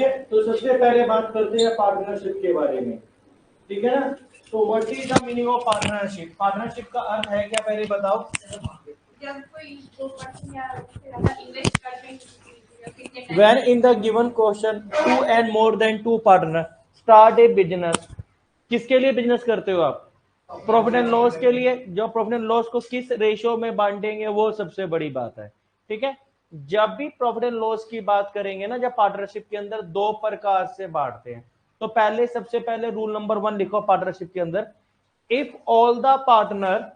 ठीक है, तो सबसे पहले बात करते हैं पार्टनरशिप के बारे में, ठीक है ना। तो what is the meaning of partnership? Partnership का अर्थ है क्या, पहले बताओ। जब कोई दो पर्सन या इन्वेस्ट करते हैं When in the given question, two and more than two partner start a business. किसके लिए बिजनेस करते हो आप? प्रॉफिट एंड लॉस के लिए। जो प्रॉफिट एंड लॉस को किस रेशियो में बांटेंगे वो सबसे बड़ी बात है, ठीक है। जब भी प्रॉफिट एंड लॉस की बात करेंगे ना, जब पार्टनरशिप के अंदर दो प्रकार से बांटते हैं, तो पहले सबसे पहले रूल नंबर 1 लिखो पार्टनरशिप के अंदर। If all the partner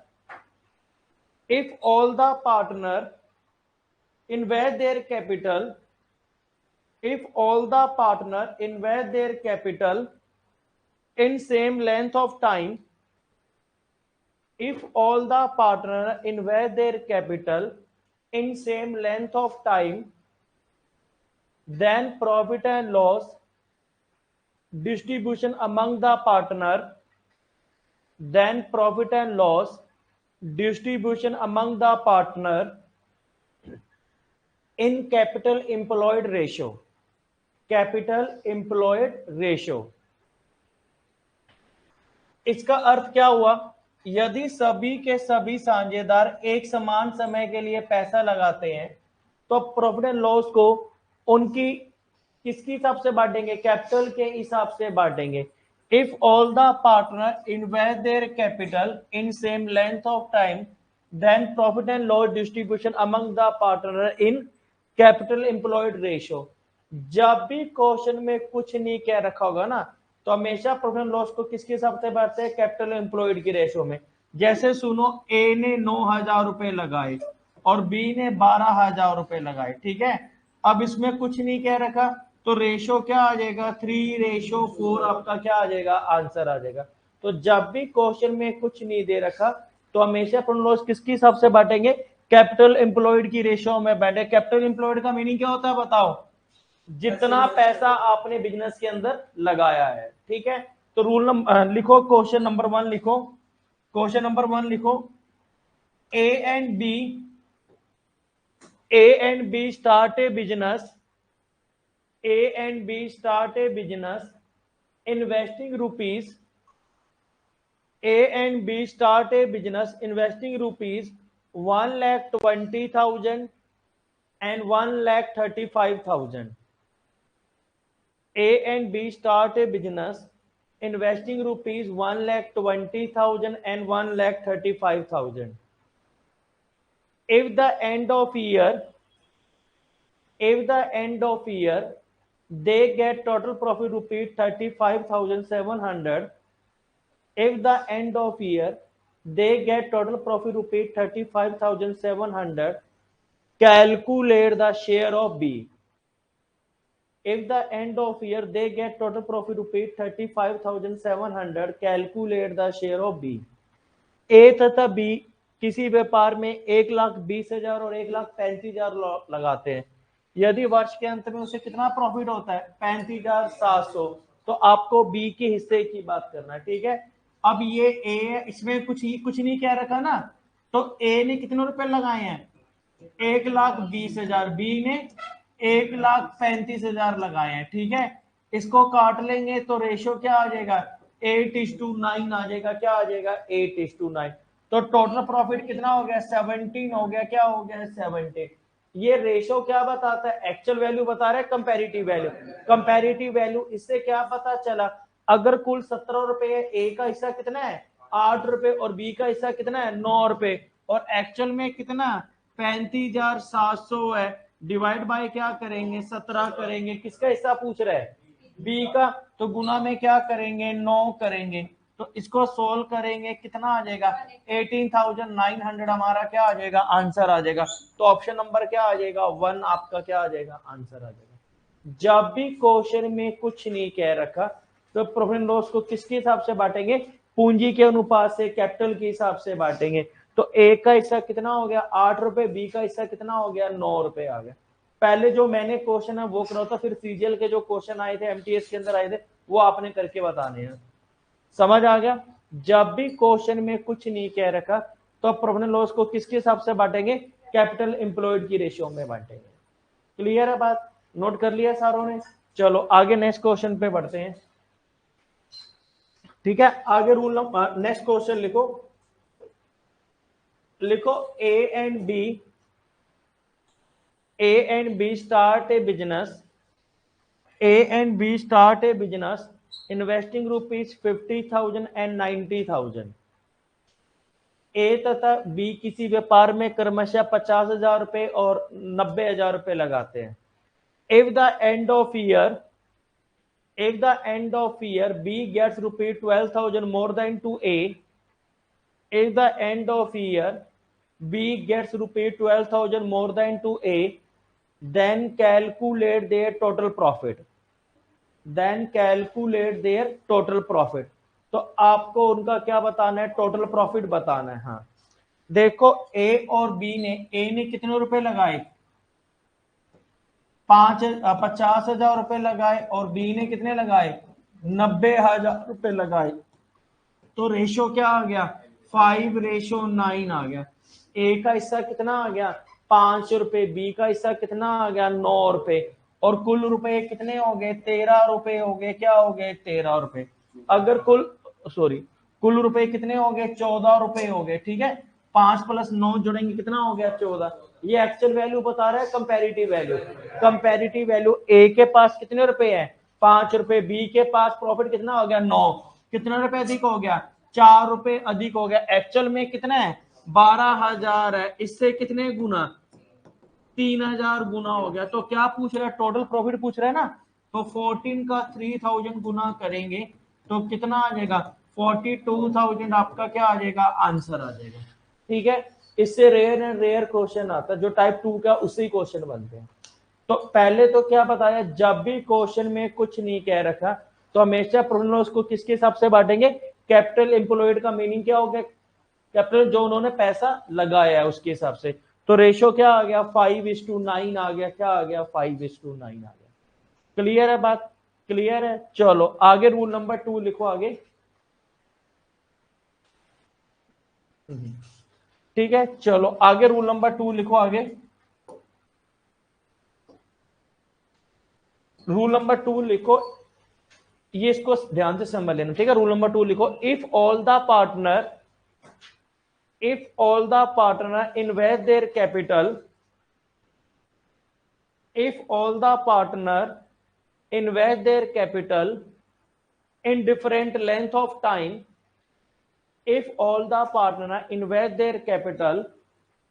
invest their capital, if all the partner invest their capital in same length of time, if all the partner invest their capital in same length of time, then profit and loss distribution among the partner, then profit and loss distribution among the partner in capital employed ratio, capital employed ratio. इसका अर्थ क्या हुआ? यदि सभी के सभी साझेदार एक समान समय के लिए पैसा लगाते हैं तो प्रॉफिट एंड लॉस को उनकी किसके हिसाब से बांटेंगे? कैपिटल के हिसाब से बांटेंगे। If all the partner invest their capital in same length of time, then profit and loss distribution among the partner in capital employed ratio. जब भी क्वेश्चन में कुछ नहीं कह रखा होगा ना, तो हमेशा प्रॉफिट एंड लॉस को किसके हिसाब से बांटते हैं? कैपिटल एम्प्लॉयड की रेशियो में। जैसे सुनो, ए ने 9,000 रुपए लगाए और बी ने 12,000 रुपए लगाए, ठीक है। अब इसमें कुछ नहीं कह रखा, तो रेशियो क्या आ जाएगा? 3:4 आपका क्या आ जाएगा? आंसर आ जाएगा। तो जब भी क्वेश्चन में कुछ नहीं दे रखा, तो हमेशा प्रॉफिट एंड लॉस किसके हिसाब से बांटेंगे? कैपिटल एम्प्लॉयड की रेशियो में बांटे। कैपिटल एम्प्लॉयड का मीनिंग क्या होता है बताओ? जितना पैसा आपने बिजनेस के अंदर लगाया है, ठीक है। तो रूल नंबर लिखो, क्वेश्चन नंबर 1 लिखो। क्वेश्चन नंबर 1 लिखो, A and B start a business, A and B start a business investing rupees, A and B start a business investing rupees 1,20,000 and 1,35,000. A and B start a business investing rupees 1,20,000 and 1,35,000. If the end of year they get total profit rupees 35,700. If the end of year they get total profit rupees 35,700, calculate the share of B. If the end of year they get total profit rupees 35,700, calculate the share of B. A तथा B किसी व्यापार में 1,20,000 और 1,35,000 लगाते हैं। यदि वर्ष के अंत में उसे कितना प्रॉफिट होता है? 35,700। तो आपको B के हिस्से की बात करना है, ठीक है। अब ये A है, इसमें कुछ नहीं कह रखा ना, तो A ने कितने रुपए लगाए हैं? 1,20,000। बी ने 1,35,000 लगाए हैं, ठीक है। इसको काट लेंगे तो रेशियो क्या आ जाएगा? 8:9 आ जाएगा। क्या आ जाएगा? 8:9। तो टोटल प्रॉफिट कितना हो गया? 17 हो गया। क्या हो गया? 17। ये रेशियो क्या बताता है? एक्चुअल वैल्यू बता रहा है, कंपैरेटिव वैल्यू। कंपैरेटिव वैल्यू इससे क्या पता चला? अगर कुल 17 रुपए है, ए का हिस्सा कितना है? 8 रुपए, और बी का हिस्सा कितना है? 9 रुपए, और एक्चुअल में कितना? 35,700 है। डिवाइड बाय क्या करेंगे? 17 करेंगे। किसका हिस्सा पूछ रहा है? बी का। तो गुना में क्या करेंगे? 9 करेंगे। तो इसको सोल्व करेंगे, कितना आ जाएगा? 18,900 हमारा क्या आ जाएगा? आंसर आ जाएगा। तो ऑप्शन नंबर क्या आ जाएगा? 1 आपका क्या आ जाएगा? आंसर आ जाएगा। जब भी क्वेश्चन में कुछ नहीं कह रखा, तो प्रॉफिट एंड लॉस को किसके हिसाब से बांटेंगे? पूंजी के अनुपात से, कैपिटल के हिसाब से बांटेंगे। तो ए का हिस्सा कितना हो गया? 8 रुपए। बी का हिस्सा कितना हो गया? 9 रुपए आ गया। पहले जो मैंने क्वेश्चन है वो करा था, फिर सीजीएल के जो क्वेश्चन आए थे, एमटीएस के अंदर आए थे, वो आपने करके बताने हैं। समझ आ गया? जब भी क्वेश्चन में कुछ नहीं कह रखा, तो प्रॉफिट एंड लॉस को किसके हिसाब से बांटेंगे? कैपिटल एम्प्लॉयड की रेशियो में बांटेंगे। क्लियर है बात? नोट कर लिया सारों ने? चलो आगे नेक्स्ट क्वेश्चन पे बढ़ते हैं। ठीक है, आगे रूल नंबर नेक्स्ट क्वेश्चन लिखो। लिखो A and B start a business. A and B start a business investing rupees 50,000 and 90,000. A तथा B किसी व्यापार में क्रमशः 50,000 रुपए और 90,000 रुपए लगाते हैं। If the end of year B gets rupees 12,000 more than to A. If the end of year B gets rupees 12,000 more than to A, then calculate their total profit. तो आपको उनका क्या बताना है? टोटल प्रॉफिट बताना है। हाँ देखो, ए और बी ने, ए ने कितने रुपए लगाए? 50,000 रुपए लगाए और बी ने कितने लगाए? 90,000 रुपए लगाए। तो रेशो क्या आ गया? 5:9 आ गया। ए का हिस्सा कितना आ गया? 5 रुपए। बी का हिस्सा कितना आ गया? 9 रुपए। और कुल रुपए कितने हो गए? 13 रुपए हो गए। क्या हो गए? 13 रुपए। अगर कुल रुपए कितने हो गए? 14 रुपए हो गए। ठीक है, 5 + 9 जोड़ेंगे कितना हो गया? 14। ये एक्चुअल वैल्यू बता रहा है, कंपैरेटिव वैल्यू। कंपैरेटिव वैल्यू, ए के पास कितने रुपए है? 5 रुपए। बी के पास प्रॉफिट कितना हो गया? 9। कितने रुपए अधिक हो गया? 4 रुपए अधिक हो गया। एक्चुअल में कितना है? 12,000 है। इससे कितने गुना? 3,000 गुना हो गया। तो क्या पूछ रहा है? टोटल प्रॉफिट पूछ रहा है ना। तो 14 का 3,000 गुना करेंगे तो कितना आ जाएगा? 42,000 आपका क्या आ जाएगा? आंसर आ जाएगा। ठीक है, इससे रेयर एंड रेयर क्वेश्चन आता है, जो टाइप 2 का उसी क्वेश्चन बनते हैं। तो पहले तो क्या बताया, जब भी क्वेश्चन में कुछ नहीं कह रखा तो हमेशा प्रोफिट उसको किसके हिसाब से बांटेंगे? कैपिटल एम्प्लॉयड का मीनिंग क्या हो गया? कैपिटल जो उन्होंने पैसा लगाया है उसके हिसाब से। तो रेशो क्या आ गया? 5:9 आ गया। क्या आ गया? 5:9 आ गया। क्लियर है बात? क्लियर है। चलो आगे रूल नंबर 2 लिखो आगे। ठीक है, चलो आगे रूल नंबर 2 लिखो आगे। रूल नंबर 2 लिखो, ये इसको ध्यान से समझ लेना। ठीक है, रूल नंबर 2 लिखो। If all the partner invest their capital, if all the partner invest their capital in different length of time, if all the partner invest their capital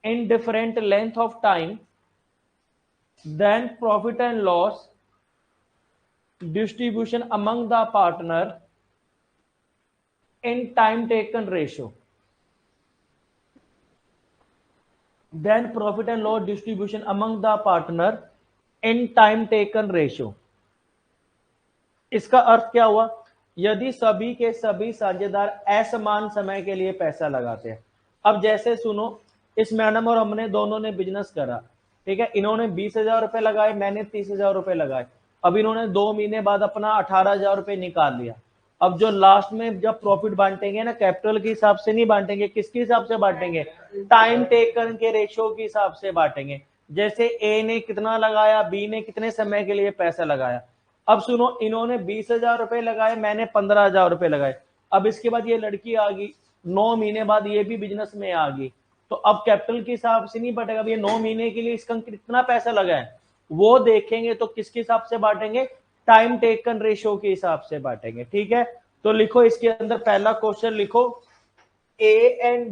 in different length of time, then profit and loss distribution among the partner in time taken ratio, then profit and loss distribution among the partner in time taken ratio। इसका अर्थ क्या हुआ? यदि सभी के सभी साझेदार असमान समय के लिए पैसा लगाते हैं। अब जैसे सुनो, इस मैडम और हमने दोनों ने बिजनेस करा। ठीक है, इन्होंने 20,000 रुपए लगाए, मैंने 30,000 रुपए लगाए। अब इन्होंने 2 महीने बाद अपना 18,000 रुपए निकाल लिया। अब जो लास्ट में जब प्रॉफिट बांटेंगे ना, कैपिटल के हिसाब से नहीं बांटेंगे। किसके हिसाब से बांटेंगे? टाइम टेकन के रेशियो के हिसाब से बांटेंगे। जैसे ए ने कितना लगाया, बी ने कितने समय के लिए पैसा लगाया। अब सुनो, इन्होंने 20,000 रुपए लगाए, मैंने 15,000 रुपए लगाए। अब इसके बाद ये लड़की आ गई, 9 महीने बाद ये भी बिजनेस में आ गई। तो अब कैपिटल के हिसाब से नहीं बांटेगा। ये 9 महीने के लिए इसका कितना पैसा लगा है वो देखेंगे। तो किसके हिसाब से बांटेंगे? टाइम टेकन रेशियो के हिसाब से बांटेंगे। ठीक है, तो लिखो इसके अंदर पहला क्वेश्चन लिखो। A and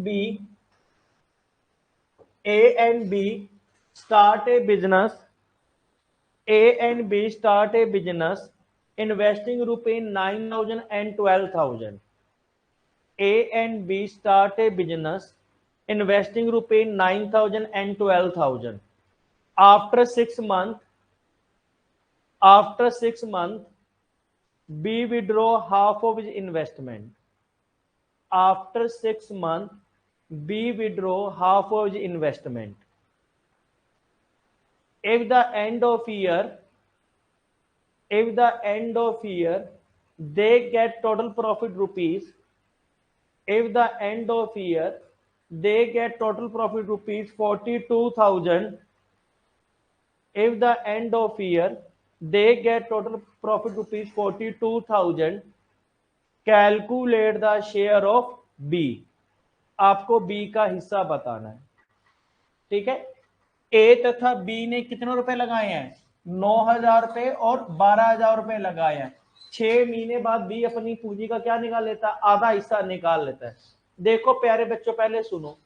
B start a business. A and B start a business investing rupees 9,000 and 12,000. A and B start a business investing rupees 9,000 and 12,000. After 6 months, B withdraw half of his investment. After 6 months, B withdraw half of his investment. If the end of year they get total profit rupees, if the end of year they get total profit rupees 42,000, if the end of year they get total profit rupees 42,000, calculate the share of B. आपको B का हिस्सा बताना है, ठीक है। ए तथा B ने कितने रुपए लगाए हैं, 9,000 रुपए और 12,000 रुपए लगाए हैं। 6 महीने बाद बी अपनी पूंजी का क्या निकाल लेता है, आधा हिस्सा निकाल लेता है। देखो प्यारे बच्चों, पहले सुनो,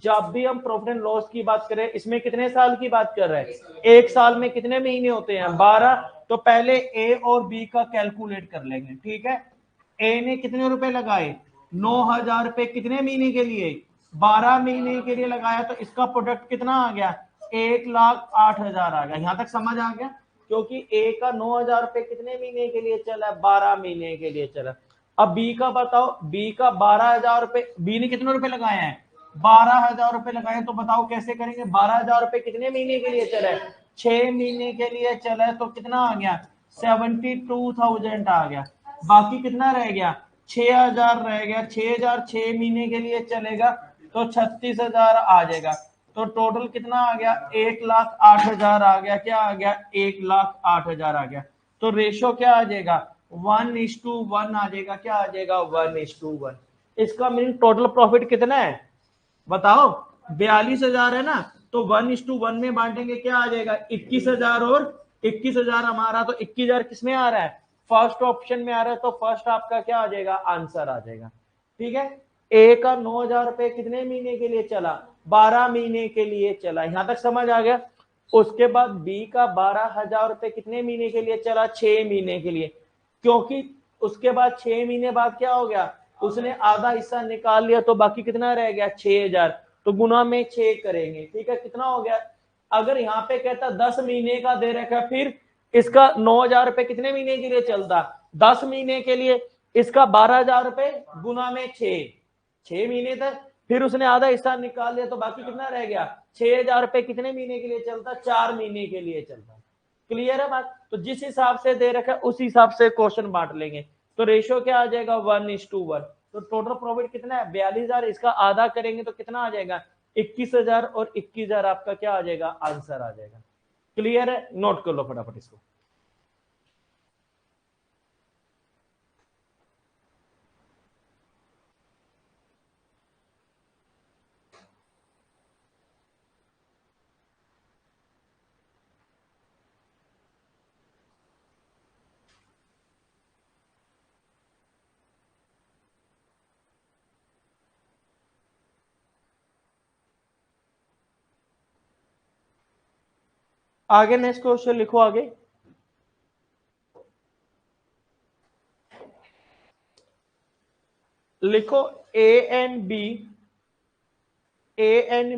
जब भी हम प्रॉफिट एंड लॉस की बात करें, इसमें कितने साल की बात कर रहे हैं, एक साल में कितने महीने होते हैं, 12। तो पहले ए और बी का कैलकुलेट कर लेंगे, ठीक है। ए ने कितने रुपए लगाए, 9,000 रुपए, कितने महीने के लिए, 12 महीने के लिए लगाया। तो इसका प्रोडक्ट कितना आ गया, 1,08,000 आ गया। यहां तक समझ आ गया, क्योंकि ए का 9,000 रुपए कितने महीने के लिए चला, 12 महीने के लिए चला। अब बी का बताओ, बी का 12,000 रुपए, बी ने कितने रुपए लगाए हैं, 12,000 रुपए लगाए। तो बताओ कैसे करेंगे, 12,000 रुपए कितने महीने के लिए चला है, 6 महीने के लिए चला है। तो कितना आ गया, 72,000 आ गया। बाकी कितना रह गया, 6,000 रह गया। 6,000 6 महीने के लिए चलेगा तो 36,000 आ जाएगा। तो टोटल कितना आ गया, 1,08,000 आ गया। क्या आ गया, 1,08,000 आ गया। तो रेशो क्या आ जाएगा, 1:1 आ जाएगा। क्या आ जाएगा, 1:1। इसका मीनिंग टोटल प्रॉफिट कितना है बताओ, 42,000 है ना। तो 1:1 में बांटेंगे, क्या आ जाएगा, 21,000 और 21,000 हमारा। तो 21,000 किसमें आ रहा है, फर्स्ट ऑप्शन में आ रहा है। तो फर्स्ट आपका क्या आ जाएगा, आंसर आ जाएगा, ठीक है। ए का 9,000 रुपए कितने महीने के लिए चला, 12 महीने के लिए चला। यहां तक समझ आ गया। उसके बाद बी का 12,000 रुपए कितने महीने के लिए चला, 6 महीने के लिए। क्योंकि उसके बाद 6 महीने बाद क्या हो गया, उसने आधा हिस्सा निकाल लिया। तो बाकी कितना रह गया, 6,000। तो गुना में 6 करेंगे, ठीक है। कितना हो गया, अगर यहाँ पे कहता 10 महीने का दे रखा, फिर इसका 9,000 रुपए कितने महीने के लिए चलता, 10 महीने के लिए। इसका 12,000 रुपए गुना में 6 महीने तक। फिर उसने आधा हिस्सा निकाल लिया, तो बाकी कितना रह गया, 6,000 रुपए कितने महीने के लिए चलता, 4 महीने के लिए चलता। क्लियर है बात। तो जिस हिसाब से दे रखा है उस हिसाब से क्वेश्चन बांट लेंगे। तो रेशियो क्या आ जाएगा, 1:1। तो टोटल प्रॉफिट कितना है, 42,000। इसका आधा करेंगे तो कितना आ जाएगा, 21,000 और 21,000 आपका क्या आ जाएगा, आंसर आ जाएगा। क्लियर है, नोट कर लो फटाफट इसको। आगे नेक्स्ट क्वेश्चन लिखो आगे। लिखो A and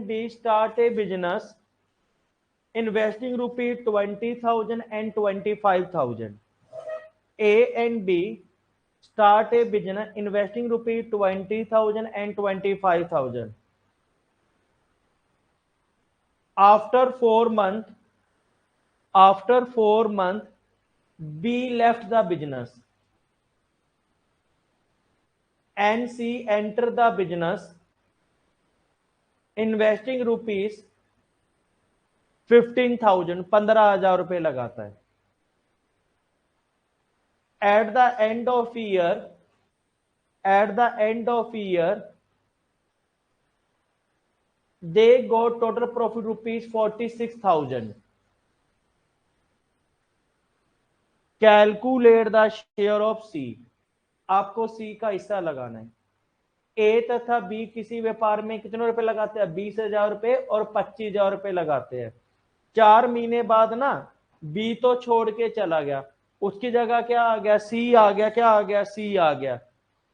B start a business investing rupees 20,000 and 25,000. A and B start a business investing rupees 20,000 and 25,000. After 4 months, B left the business and C entered the business investing rupees 15,000, 15,000 रुपए लगाता है। At the end of year, they got total profit rupees 46,000. Calculate the share of C. आपको C का हिस्सा लगाना है। ए तथा B किसी व्यापार में कितने रुपए लगाते हैं, 20,000 रुपए और 25,000 रुपए लगाते हैं। 4 महीने बाद ना बी तो छोड़ के चला गया, उसकी जगह क्या आ गया, सी आ गया। क्या आ गया, सी आ गया।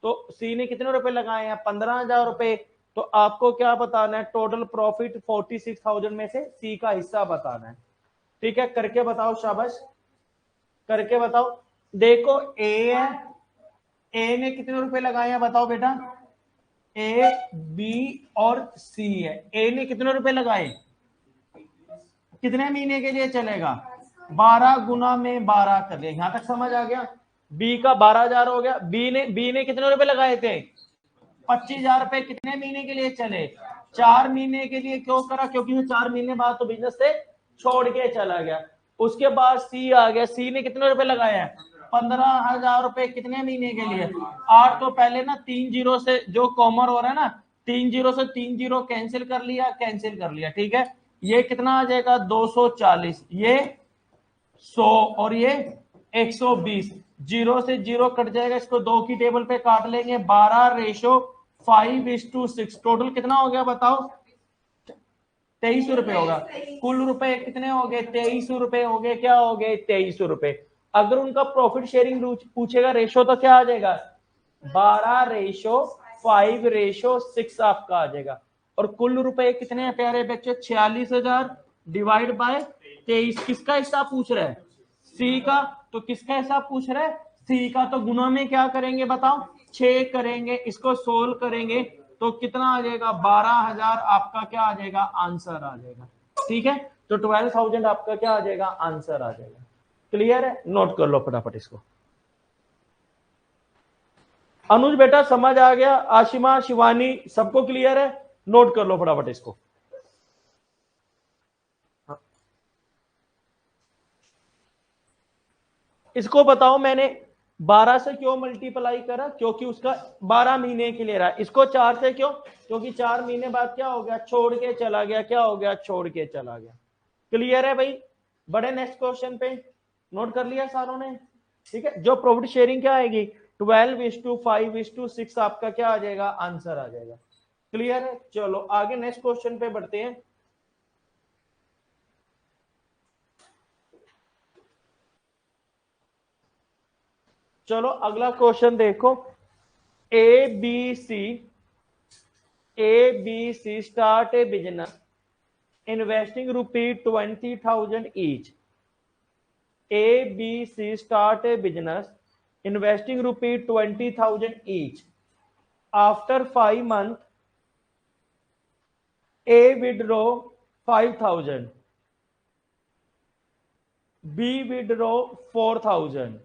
तो सी ने कितने रुपए लगाए हैं, 15,000 रुपए। तो आपको क्या बताना है, टोटल प्रॉफिट 46,000 में से सी का हिस्सा बताना है, ठीक है। करके बताओ, शाबाश, करके बताओ। देखो ए है, ए ने कितने रुपए लगाए हैं बताओ बेटा, ए बी और सी है। ए ने कितने रुपए लगाए, कितने महीने के लिए चलेगा, 12 गुना में 12 कर ले। यहां तक समझ आ गया। बी का 12,000 हो गया। बी ने कितने रुपए लगाए थे, 25,000 रुपए। कितने महीने के लिए चले, 4 महीने के लिए। क्यों करा, क्योंकि 4 महीने बाद तो बिजनेस से छोड़ के चला गया। उसके बाद सी आ गया, सी ने कितने रुपए लगाए हैं 15,000 रुपए कितने महीने के लिए 8। तो पहले ना 3 जीरो से जो कॉमन हो रहा है ना 3 जीरो से 3 जीरो कैंसिल कर लिया ठीक है। ये कितना आ जाएगा 240, ये 100 और ये 120, जीरो से जीरो कट जाएगा, इसको 2 की टेबल पे काट लेंगे 12:5:6। टोटल कितना हो गया बताओ 2300 रुपए होगा। कुल रुपए कितने हो गए 2300 रुपए हो गए, क्या हो गए 2300 रुपए। अगर उनका प्रॉफिट शेयरिंग पूछेगा रेशो तो क्या आ जाएगा 12:5:6 आपका आ जाएगा। और कुल रुपए कितने हैं प्यारे बच्चे 46,000 डिवाइड बाय 23। किसका हिसाब पूछ रहा है सी का, तो किसका हिसाब पूछ रहा है सी का। तो गुना में क्या करेंगे बताओ 6 करेंगे, इसको सोल्व करेंगे तो कितना आ जाएगा 12,000 आपका क्या आ जाएगा आंसर आ जाएगा। ठीक है, तो 12,000 आपका क्या आ जाएगा आंसर आ जाएगा। क्लियर है, नोट कर लो फटाफट इसको। अनुज बेटा समझ आ गया, आशिमा शिवानी सबको क्लियर है, नोट कर लो फटाफट इसको। इसको बताओ मैंने 12 से क्यों मल्टीप्लाई करा, क्योंकि उसका 12 महीने के लिए रहा। इसको 4 से क्यों, क्योंकि 4 महीने बाद क्या हो गया छोड़ के चला गया, क्या हो गया छोड़ के चला गया। क्लियर है भाई, बड़े नेक्स्ट क्वेश्चन पे। नोट कर लिया सारों ने, ठीक है। जो प्रॉफिट शेयरिंग क्या आएगी 12:5:6 आपका क्या आ जाएगा आंसर आ जाएगा। क्लियर है, चलो आगे नेक्स्ट क्वेश्चन पे बढ़ते हैं। चलो अगला क्वेश्चन देखो, A B C start a business investing ₹20,000 each. A, B, C start a business investing ₹20,000 each. After 5 months, A withdraw 5,000, B withdraw 4,000,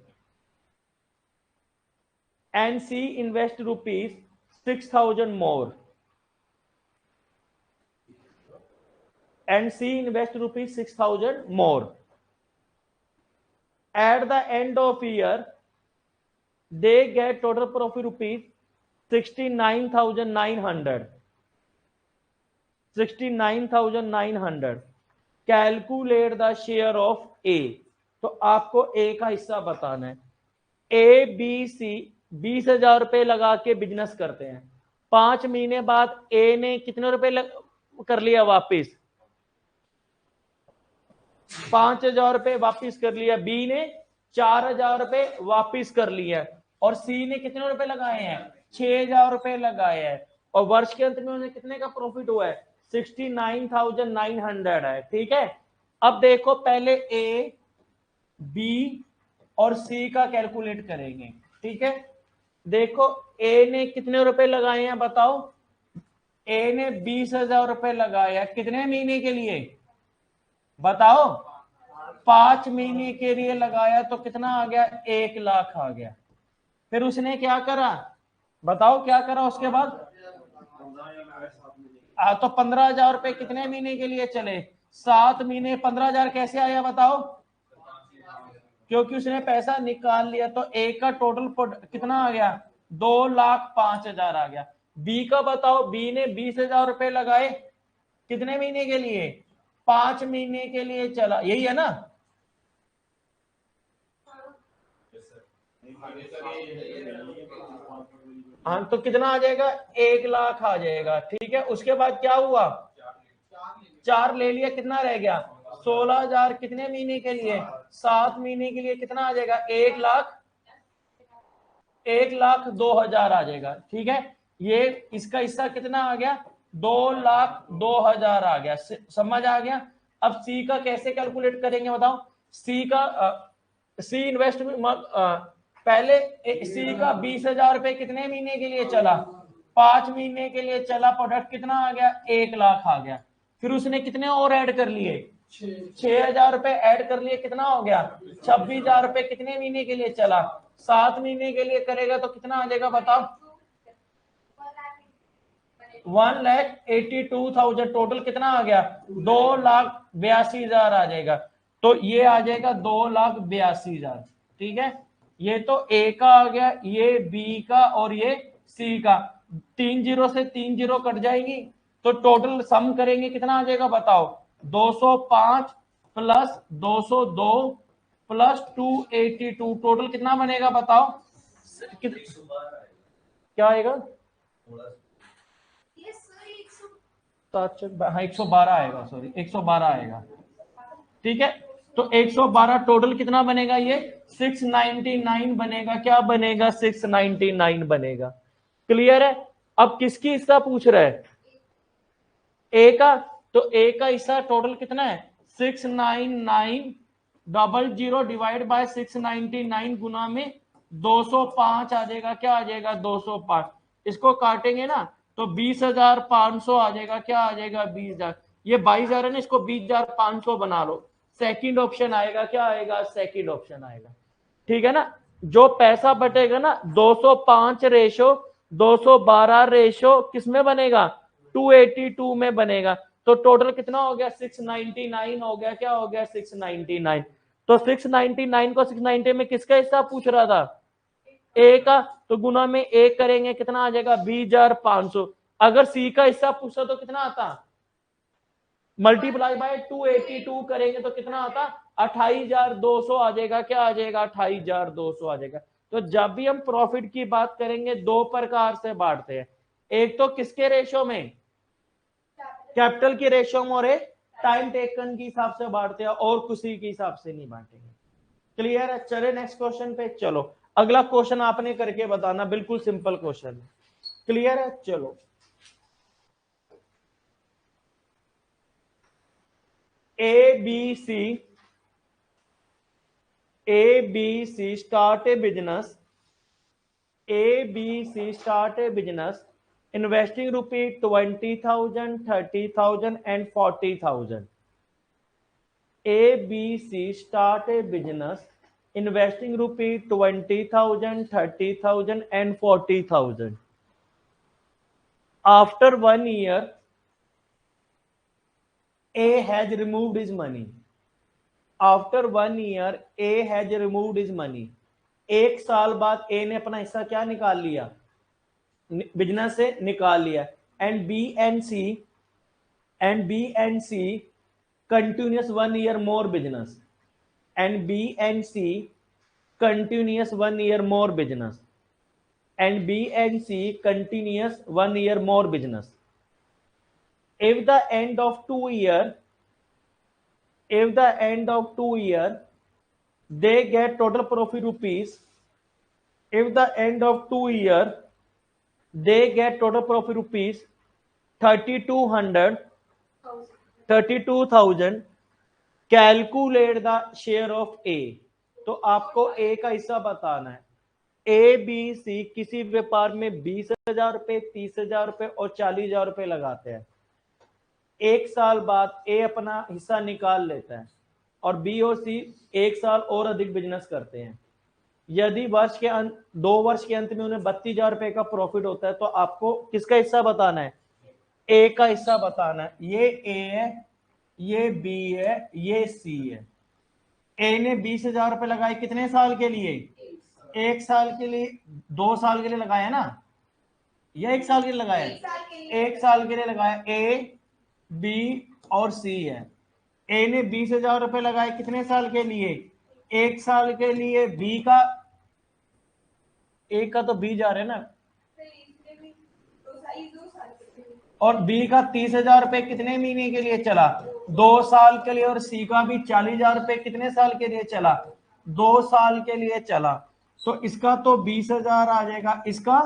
and C invest ₹6,000 more. And C invest ₹6,000 more. At the end of year, they get total profit ₹69,900. 69,900. Calculate the share of A. तो आपको A का हिस्सा बताना है। A, B, C 20,000 रुपए लगा के business करते हैं। 5 महीने बाद A ने कितने रुपए कर लिया वापिस 5,000 रुपए वापिस कर लिया, बी ने 4,000 रुपए वापिस कर लिया और सी ने कितने रुपए लगाए हैं 6,000 रुपए लगाए हैं। और वर्ष के अंत में उन्हें कितने का प्रॉफिट हुआ है 69,900 है। ठीक है, अब देखो पहले ए बी और सी का कैलकुलेट करेंगे। ठीक है, देखो ए ने कितने रुपए लगाए हैं बताओ, ए ने 20,000 रुपए लगाया कितने महीने के लिए बताओ 5 महीने के लिए लगाया, तो कितना आ गया 1 लाख आ गया। फिर उसने क्या करा बताओ क्या करा उसके बाद तो 15,000 रुपए कितने महीने के लिए चले 7 महीने। 15,000 कैसे आया बताओ, क्योंकि उसने पैसा निकाल लिया, तो ए का टोटल कितना आ गया 2,05,000 आ गया। बी का बताओ, बी ने 20,000 रुपए लगाए कितने महीने के लिए 5 महीने के लिए चला, यही है ना। हाँ, तो कितना आ जाएगा 1 लाख आ जाएगा। ठीक है, उसके बाद क्या हुआ 4 ले लिया, कितना रह गया 16,000 कितने महीने के लिए 7 महीने के लिए, कितना आ जाएगा 1,02,000 आ जाएगा। ठीक है, ये इसका हिस्सा कितना आ गया 2,02,000 आ गया। समझ आ गया। अब सी का कैसे कैलकुलेट करेंगे बताओ, सी का सी इन्वेस्टमेंट पहले सी का 20,000 रुपए कितने महीने के लिए चला 5 महीने के लिए चला, प्रोडक्ट कितना आ गया 1 लाख आ गया। फिर उसने कितने और ऐड कर लिए 6,000 रुपए ऐड कर लिए, कितना हो गया 26,000 रुपए कितने महीने के लिए चला 7 महीने के लिए करेगा, तो कितना आ जाएगा बताओ 1,82,000। टोटल कितना आ गया 2,82,000 आ जाएगा। तो ये आ जाएगा 2,82,000। ठीक है, ये तो ए का आ गया, ये बी का और ये सी का। 3 जीरो से 3 जीरो कट जाएंगी, तो टोटल सम करेंगे कितना आ जाएगा बताओ। 205 प्लस 202 प्लस 282, टोटल कितना बनेगा बताओ। क्या आएगा? हाँ 112 आएगा, सॉरी 112 आएगा। ठीक है, तो 112 टोटल कितना बनेगा, ये 699 बनेगा। क्या बनेगा? 699 बनेगा। क्लियर है? अब किसकी हिस्सा पूछ रहा है? ए का। तो ए का हिस्सा टोटल कितना है? 69900 डिवाइड बाय 699 गुना में 205 आ जाएगा। क्या आ जाएगा? 205। इसको काटेंगे ना तो 20,500 आ जाएगा। क्या आ जाएगा? 20,000। ये 22,000 है ना, इसको 20,500 बना लो। सेकंड ऑप्शन आएगा। क्या आएगा? सेकंड ऑप्शन आएगा। ठीक है ना, जो पैसा बटेगा ना 205 रेशो 212 रेशो किसमें बनेगा? 282 में बनेगा। तो टोटल कितना हो गया? 699 हो गया। क्या हो गया? 699। तो 699 को 690 में किसका हिस्सा पूछ रहा था? ए का। तो गुना में एक करेंगे, कितना आ जाएगा? 20,500। अगर सी का हिस्सा पूछा तो कितना आता? मल्टीप्लाई बाय 282 करेंगे तो कितना आता? 28,200 आ जाएगा। क्या आ जाएगा? 28,200 आ जाएगा। तो जब भी हम प्रॉफिट की बात करेंगे दो प्रकार से बांटते हैं। एक तो किसके रेशो में? कैपिटल की रेशो में, और एक टाइम टेकन के हिसाब से बांटते हैं, और किसी के हिसाब से नहीं बांटेंगे। क्लियर है? चले नेक्स्ट क्वेश्चन पे। चलो अगला क्वेश्चन आपने करके बताना, बिल्कुल सिंपल क्वेश्चन है। क्लियर है? चलो ABC start a business. ABC start a business investing rupee 20,000, 30,000 and 40,000. ABC start a business investing rupee 20,000, 30,000 and 40,000. After 1 year, A has removed his money. After 1 year, A has removed his money. एक साल बाद ए ने अपना हिस्सा क्या निकाल लिया? Business से निकाल लिया। And B and C continues 1 year more business. And B and C continuous 1 year more business. And B and C continuous 1 year more business. If the end of 2 year, they get total profit rupees. If the end of 2 year, they get total profit rupees 32,000. Calculate the share of A. तो आपको A का हिस्सा बताना है। A, B, C किसी व्यापार में 20,000 रुपए, 30,000 रुपए और 40,000 रुपए लगाते हैं। एक साल बाद A अपना हिस्सा निकाल लेता है और B और C एक साल और अधिक बिजनेस करते हैं। यदि 2 वर्ष के अंत में उन्हें 32,000 रुपए का प्रॉफिट होता है, तो आपको किसका हिस्सा बताना है? A का हिस्सा बताना है। ये A है, ये B है, ये C है। A ने 20,000 रुपए लगाए कितने साल के लिए? 1 साल के लिए। 2 साल के लिए लगाया ना, या 1 साल के लिए लगाया? 1 साल के लिए लगाया। A, B और C है। A ने 20,000 रुपए लगाए कितने साल के लिए? 1 साल के लिए। B का, A का तो B जा रहे हैं ना, और B का 30,000 रुपए कितने महीने के लिए चला? 2 साल के लिए। और C का भी 40,000 रुपए कितने साल के लिए चला? 2 साल के लिए चला। तो इसका तो 20,000 आ जाएगा, इसका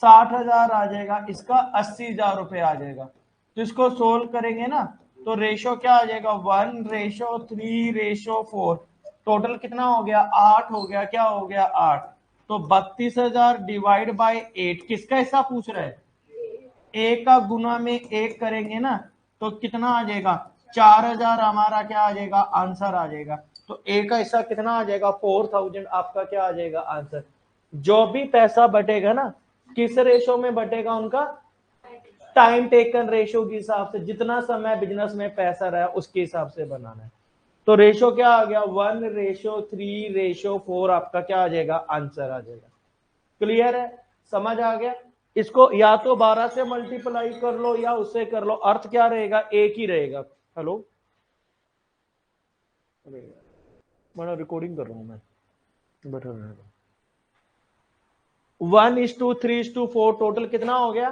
60,000 आ जाएगा, इसका 80,000 रुपए आ जाएगा। तो इसको सोल्व करेंगे ना तो रेशो क्या आ जाएगा? 1:3:4। टोटल कितना हो गया? 8 हो गया। क्या हो गया? 8। तो 32,000 डिवाइड बाय 8 किसका हिस्सा पूछ रहा है? ए का। गुना में 1 करेंगे ना तो कितना आ जाएगा? 4,000 हमारा क्या आ जाएगा? आंसर आ जाएगा। तो ए का हिस्सा कितना आ जाएगा? 4,000 आपका क्या आ जाएगा? आंसर। जो भी पैसा बटेगा ना किस रेशो में बटेगा? उनका टाइम टेकन रेशो के हिसाब से। जितना समय बिजनेस में पैसा रहा उसके हिसाब से बनाना है। तो रेशो क्या आ गया 1:3:4 आपका क्या आ जाएगा आंसर आ जाएगा। क्लियर है, समझ आ गया। इसको या तो 12 से मल्टीप्लाई कर लो या उससे कर लो, अर्थ क्या रहेगा एक ही रहेगा। हेलो मैं रिकॉर्डिंग कर रहा हूं मैं बैठा रहेगा। 1:3:4 टोटल कितना हो गया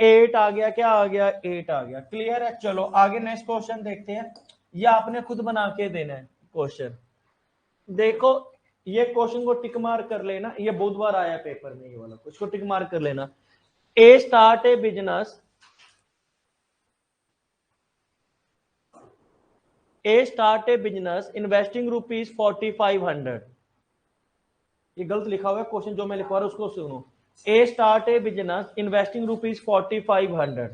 8 आ गया, क्या आ गया 8 आ गया। क्लियर है, चलो आगे नेक्स्ट क्वेश्चन देखते हैं। ये आपने खुद बना के देना है क्वेश्चन। देखो ये क्वेश्चन को टिक मार कर लेना, ये बहुत बार आया पेपर में ये वाला, उसको टिक मार कर लेना। ए start a business, A start a business investing ₹4500। ये गलत लिखा हुआ है क्वेश्चन जो मैं लिखवा रहा हूं उसको सुनो। A start a business investing ₹4500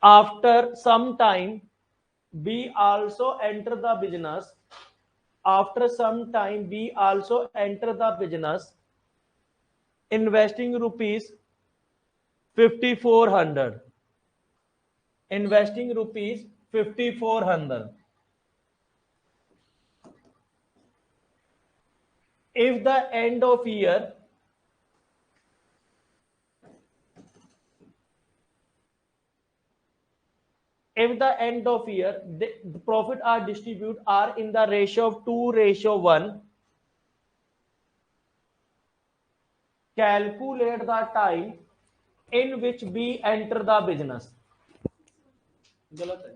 after some time B also enter the business. After some time, B also enter the business, investing ₹5,400. Investing ₹5,400. If the end of year, if the end of year the profit are distributed are in the ratio of 2:1, calculate the time in which B enter the business. गलत है।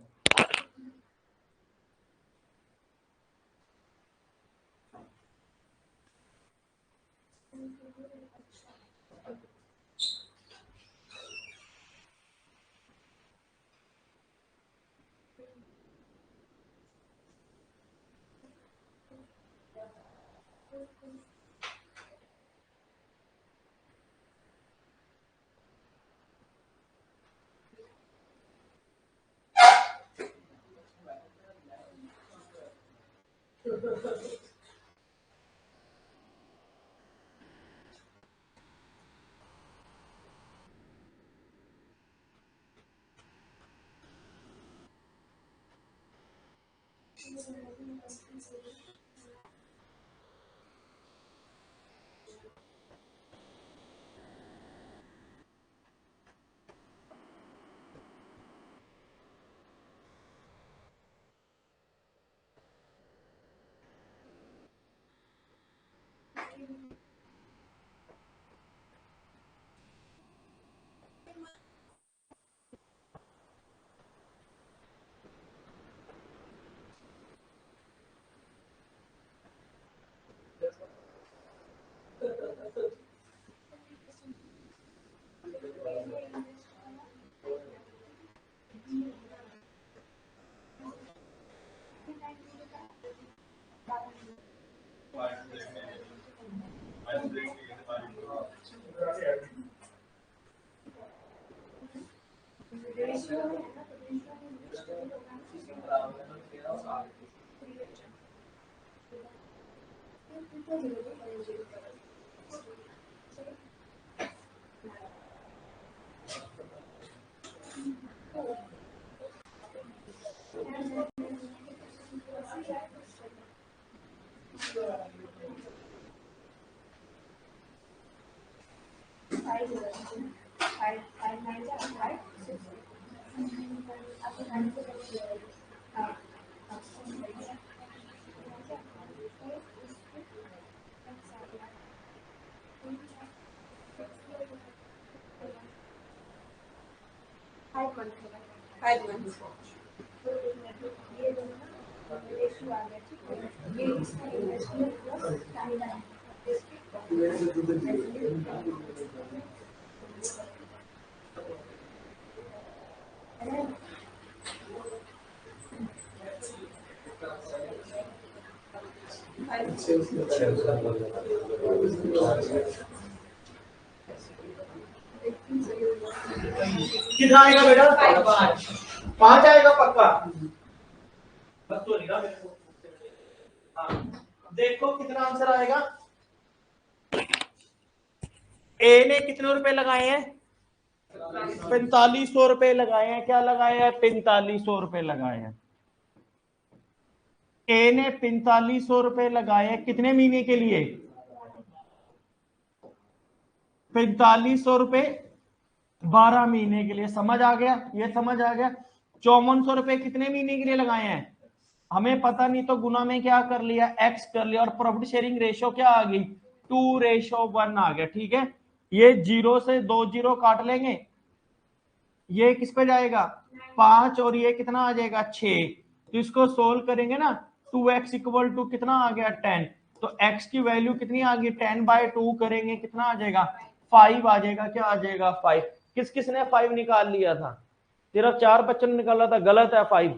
कितना आएगा बेटा 5 आएगा पक्का। तो नहीं ना मेरे को। देखो कितना आंसर आएगा। ए ने कितने रुपए लगाए हैं 4500 रुपए लगाए हैं। क्या लगाए हैं 4500 रुपए लगाए हैं। ए ने 4500 रुपए लगाए कितने महीने के लिए? 4500 रुपए 12 महीने के लिए। समझ आ गया? ये समझ आ गया। 5400 रुपए कितने महीने के लिए लगाए हैं? हमें पता नहीं तो गुना में क्या कर लिया, एक्स कर लिया, और प्रॉफिट शेयरिंग रेशियो क्या आ गई, 2:1 आ गया। ठीक है, ये 0 से 2 जीरो काट लेंगे, ये किस पे जाएगा 5, और ये कितना आ जाएगा 6। तो इसको सोल्व करेंगे ना, 2x इक्वल टू कितना आ गया 10। तो x की वैल्यू कितनी आ गई 10/2 करेंगे कितना आ जाएगा 5 आ जाएगा। क्या आ जाएगा 5। किस किसने 5 निकाल लिया था? सिर्फ 4 बच्चों ने निकाला था। गलत है 5।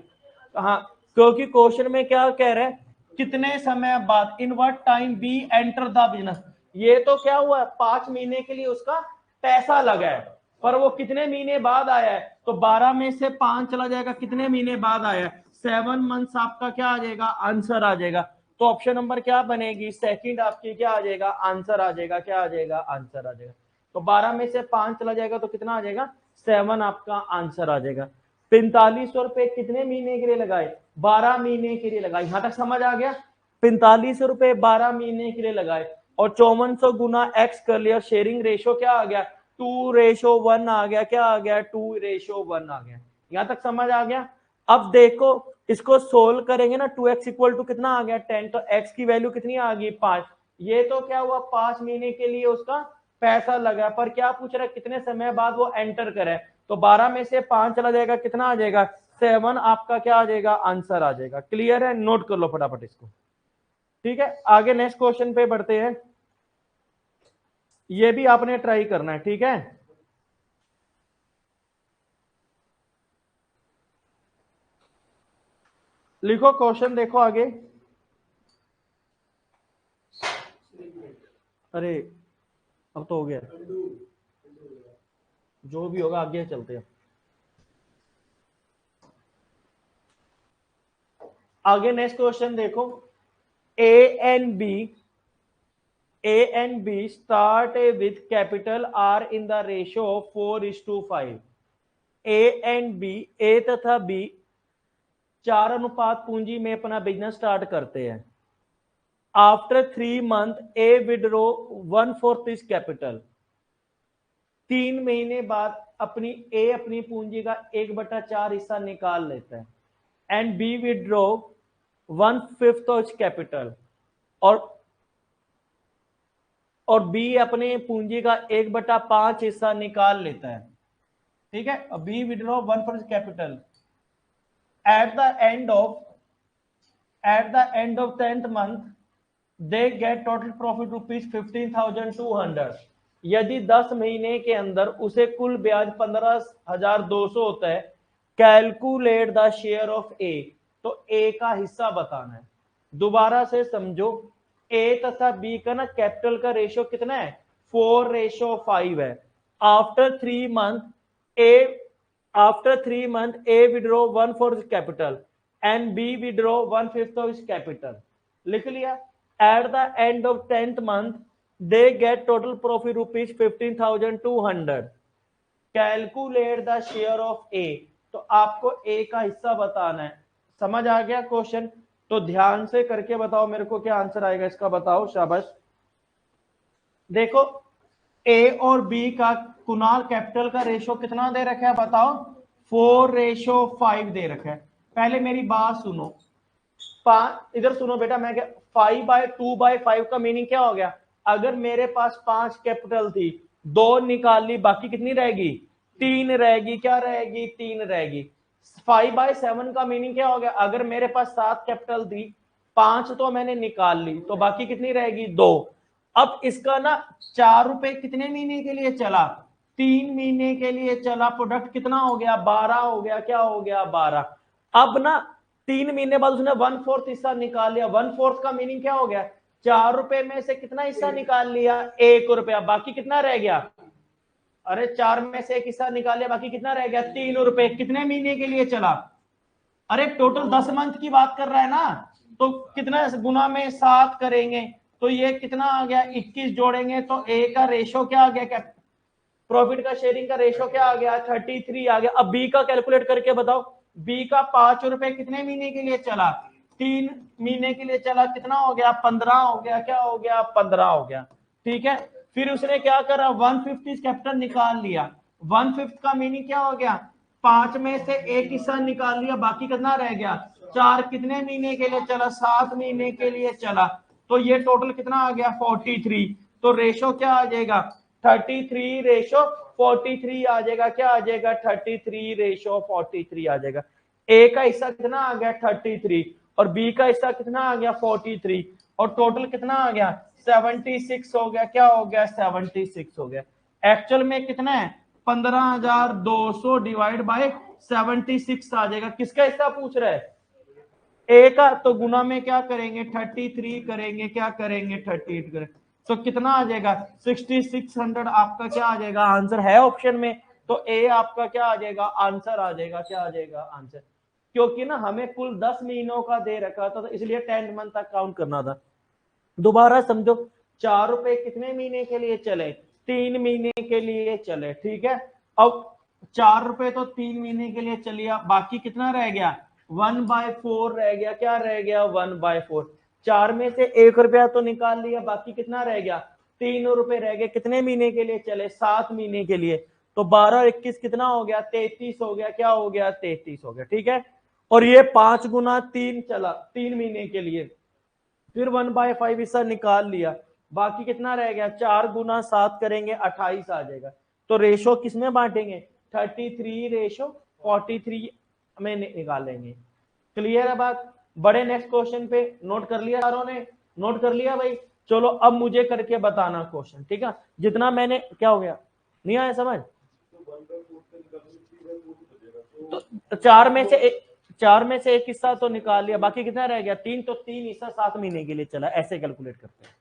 हाँ, क्योंकि क्वेश्चन में क्या कह रहे हैं, कितने समय बाद, in what time B enter the business. ये तो क्या हुआ 5 महीने के लिए उसका पैसा लगा है, पर वो कितने महीने बाद आया है? तो 12 में से 5 चला जाएगा, कितने महीने बाद आया है? 7 मंथ्स। आपका क्या आ जाएगा आंसर आ जाएगा। तो ऑप्शन नंबर क्या बनेगी, सेकंड आपकी क्या आ जाएगा आंसर आ जाएगा। क्या आ जाएगा आंसर आ जाएगा। तो 12 में से 5 चला जाएगा तो कितना आ जाएगा 7 आपका आंसर आ जाएगा। 4500 रुपए कितने महीने के लिए लगाए? 12 महीने के लिए लगाए। यहां तक समझ आ गया? 4500 रुपए 12 महीने के लिए लगाए, और 5400 गुना एक्स कर लिया। शेयरिंग रेशो क्या आ गया 2:1 आ गया। क्या आ गया 2:1 आ गया। यहां तक समझ आ गया? अब देखो इसको सोल्व करेंगे ना, 2x इक्वल टू कितना आ गया 10, तो x की वैल्यू कितनी आ गई 5। ये तो क्या हुआ 5 महीने के लिए उसका पैसा लगा, पर क्या पूछ रहा है कितने समय बाद वो एंटर करे। तो 12 में से 5 चला जाएगा, कितना आ जाएगा 7 आपका क्या आ जाएगा आंसर आ जाएगा। क्लियर है? नोट कर लो फटाफट इसको। ठीक है, आगे नेक्स्ट क्वेश्चन पे बढ़ते हैं। ये भी आपने ट्राई करना है। ठीक है, लिखो क्वेश्चन, देखो आगे। अरे अब तो हो गया, जो भी होगा आगे चलते हैं। आगे नेक्स्ट क्वेश्चन देखो। A and B start with capital R in the ratio of 4:5. A and B, A तथा B 4 अनुपात पूंजी में अपना बिजनेस स्टार्ट करते हैं। आफ्टर 3 मंथ A विड्रो 1/4 इस कैपिटल। 3 महीने बाद अपनी पूंजी का 1/4 हिस्सा निकाल लेता है, and B withdraw 1/5 of capital, और बी अपने पूंजी का 1/5 हिस्सा निकाल लेता है। ठीक है, B withdraw 1/5 capital. At the end of 10th month they get total profit ₹15,200। यदि 10 महीने के अंदर उसे कुल ब्याज 15,200 होता है, calculate the share of A. तो ए का हिस्सा बताना है। दोबारा से समझो, ए तथा बी का ना कैपिटल का रेशियो कितना है 4:5 है। After 3 month A withdraw 1/4 capital and B withdraw 1/5 of capital. लिख लिया। At the end of 10th month they get total profit ₹15,200। Calculate the share of A. तो आपको ए का हिस्सा बताना है। समझ आ गया क्वेश्चन? तो ध्यान से करके बताओ मेरे को क्या आंसर आएगा इसका, बताओ। शाबाश। देखो ए और बी का कुनाल कैपिटल का रेशो कितना दे रखा है बताओ 4:5 दे रखा है। पहले मेरी बात सुनो, इधर सुनो बेटा, मैं क्या 5/2/5 का मीनिंग क्या हो गया? अगर मेरे पास 5 कैपिटल थी, 2 निकाल ली, बाकी कितनी रहेगी 3 रहेगी। क्या रहेगी 3 रहेगी। 5/7 का मीनिंग क्या हो गया? अगर मेरे पास 7 कैपिटल थी, 5 तो मैंने निकाल ली, तो बाकी कितनी रहेगी 2। अब इसका ना 4 रुपए कितने महीने के लिए चला 3 महीने के लिए चला। प्रोडक्ट कितना हो गया 12 हो गया। क्या हो गया 12। अब ना 3 महीने बाद उसने 1/4 हिस्सा निकाल लिया। 1/4 का मीनिंग क्या हो गया 4 रुपए में से कितना हिस्सा निकाल लिया 1 रुपया। बाकी कितना रह गया? अरे 4 में से 1 हिस्सा निकाल लिया, बाकी कितना रह गया 3 रुपए। कितने महीने के लिए चला? अरे टोटल 10 मंथ की बात कर रहा है ना, तो कितना गुना में 7 करेंगे तो ये कितना आ गया 21 जोड़ेंगे तो ए का रेशो क्या आ गया, प्रॉफिट का शेयरिंग का रेशो क्या आ गया 33 आ गया। अब बी का कैलकुलेट करके बताओ। बी का 5 रुपए कितने महीने के लिए चला 3 महीने के लिए चला, कितना हो गया 15 हो गया, क्या हो गया 15 हो गया। ठीक है, फिर उसने क्या करा 1/5 कैपिटल निकाल लिया। 1/5 का मीनिंग क्या हो गया, 5 में से एक हिस्सा निकाल लिया, बाकी कितना रह गया 4। कितने महीने के लिए चला, 7 महीने के लिए चला। तो ये टोटल कितना आ गया 43। तो रेशो क्या आ जाएगा 33 रेशो 43 आ जाएगा। क्या आ जाएगा 33 रेशो 43 आ जाएगा। ए का हिस्सा कितना आ गया 33 और बी का हिस्सा कितना आ गया 43 और टोटल कितना आ गया 76 हो गया। क्या हो गया 76 हो गया। एक्चुअल में कितना है 15,200 डिवाइड बाय 76 आ जाएगा। किसका हिस्सा पूछ रहा है, ए का। तो गुना में क्या करेंगे 33 करेंगे, क्या करेंगे 38 करेंगे। तो कितना आ जाएगा 6600 आपका क्या आ जाएगा आंसर है ऑप्शन में। तो ए आपका क्या आ जाएगा आंसर आ जाएगा। क्या आ जाएगा आंसर, क्योंकि ना हमें कुल 10 महीनों का दे रखा था, तो इसलिए 10 मंथ तक काउंट करना था। दोबारा समझो, 4 रुपए कितने महीने के लिए चले 3 महीने के लिए चले। ठीक है, अब 4 रुपए तो 3 महीने के लिए चलिए, बाकी कितना रह गया 1/4 रह गया। क्या रह गया 1/4। 4 में से 1 रुपया तो निकाल लिया, बाकी कितना रह गया 3 रुपए रह गए। कितने महीने के लिए चले 7 महीने के लिए। तो 12 और 21 कितना हो गया 33 हो गया। क्या हो गया 33 हो गया। ठीक है, और ये 5 गुना 3 चला 3 महीने के लिए, फिर 1/5 हिस्सा निकाल लिया, बाकी कितना रह गया 4 गुना 7 करेंगे 28 आ जाएगा। तो रेशो किसमें बांटेंगे 33 रेशो 43 में निकालेंगे। क्लियर है बात। बड़े नेक्स्ट क्वेश्चन पे, नोट कर लिया सारों ने, नोट कर लिया भाई। चलो अब मुझे करके बताना क्वेश्चन, ठीक है। जितना मैंने, क्या हो गया नहीं आया समझ। तो 4 में से एक हिस्सा तो निकाल लिया, बाकी कितना रह गया 3। तो 3 हिस्सा 7 महीने के लिए चला, ऐसे कैलकुलेट करते हैं।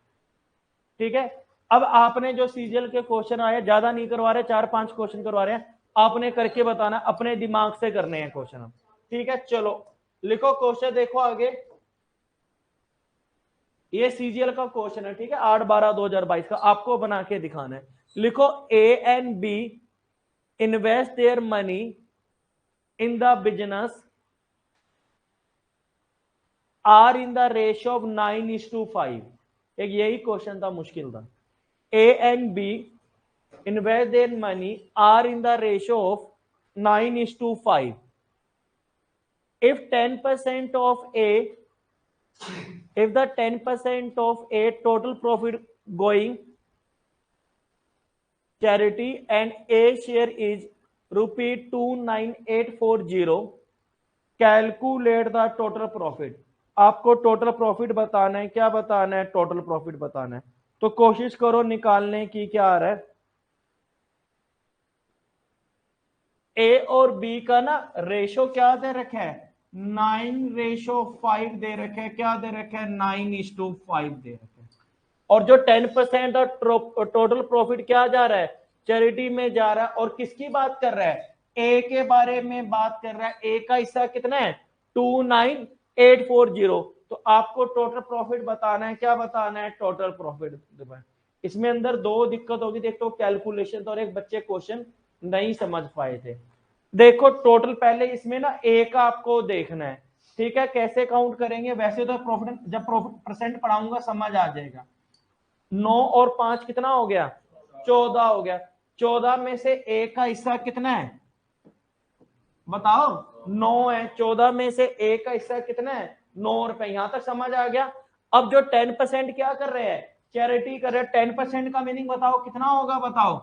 ठीक है, अब आपने जो सीजीएल के क्वेश्चन आए, ज्यादा नहीं करवा रहे, 4-5 क्वेश्चन करवा रहे हैं, आपने करके बताना, अपने दिमाग से करने हैं क्वेश्चन। ठीक है, चलो लिखो क्वेश्चन, देखो आगे। ये सीजीएल का क्वेश्चन है, ठीक है, 8/12/2022 का, आपको बना के दिखाना है। लिखो A and B invest their money in the business are in the ratio of 9:5। एक यही क्वेश्चन था, मुश्किल था। A and B invest their money are in the ratio of 9:5. If 10% of A, if the 10% of A total profit going charity and A share is ₹29840, calculate the total profit. आपको total profit बताना है। क्या बताना है total profit बताना है। तो कोशिश करो निकालने की। क्या आ रहा है ए और बी का ना रेशो क्या दे रखा है 9:5 दे रखा है। क्या दे रखा है 9:5 दे रखा है। और जो 10% और टोटल प्रॉफिट क्या जा रहा है चैरिटी में जा रहा है। और किसकी बात कर रहा है ए के बारे में बात कर रहा है। ए का हिस्सा कितना है 29840। तो आपको टोटल प्रॉफिट बताना है। क्या बताना है टोटल प्रॉफिट। इसमें अंदर दो दिक्कत होगी, देख तो कैलकुलेशन और एक बच्चे क्वेश्चन नहीं समझ पाए थे। देखो टोटल पहले इसमें ना ए का आपको देखना है। ठीक है, कैसे काउंट करेंगे, वैसे तो प्रॉफिट जब प्रॉफिट परसेंट पढ़ाऊंगा समझ आ जाएगा। 9 और 5 कितना हो गया 14 हो गया। 14 में से ए का हिस्सा कितना है बताओ 9 है। 14 में से ए का हिस्सा कितना है 9 रुपए। यहां तक समझ आ गया। अब जो 10% क्या कर रहे हैं चैरिटी कर रहे हैं। 10% का मीनिंग बताओ कितना होगा बताओ